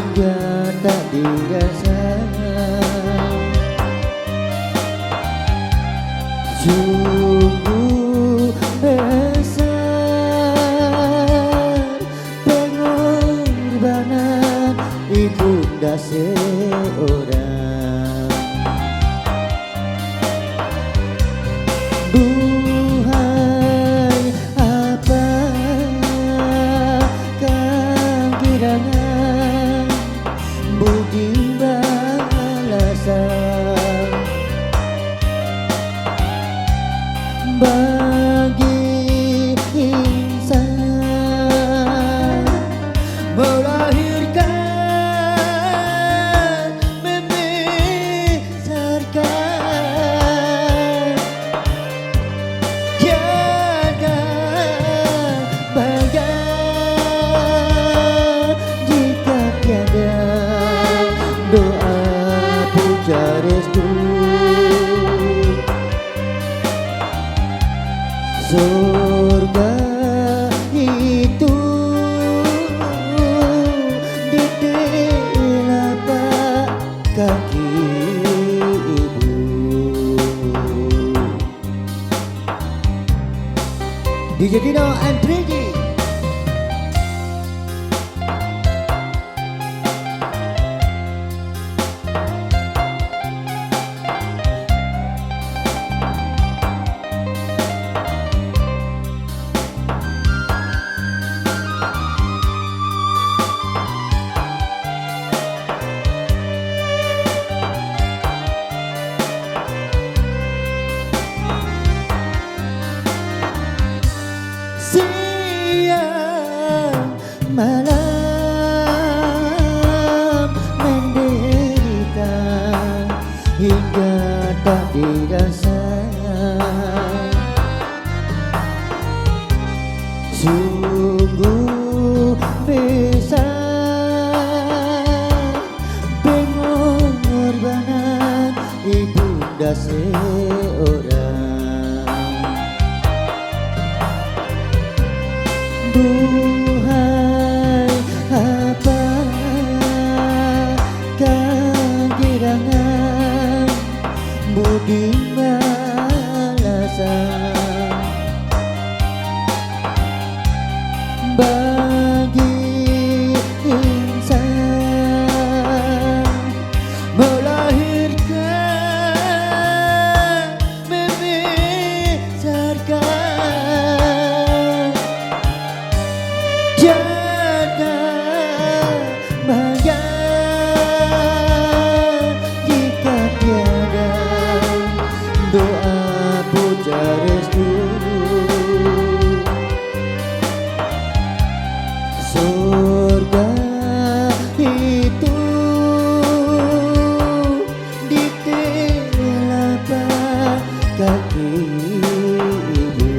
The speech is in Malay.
hingga tak dirasa. Sungguh besar pengorbanan ibunda seorang. Duhai, apakah kiranya budi balasan bagi insan melahirkan, membesarkan, tiada bahagia jika tiada doa puja restu. Surga itu di telapak kaki ibu. DJ Dino and 3D. Siang malam menderita hingga tak dirasa. Sungguh besar pengorbanan ibunda seorang. Duhai, apakah kiranya budi balasan bagi insan melahirkan, membesarkan, tiada bahagia jika tiada doa puja restu. Surga itu di telapak kaki ibu.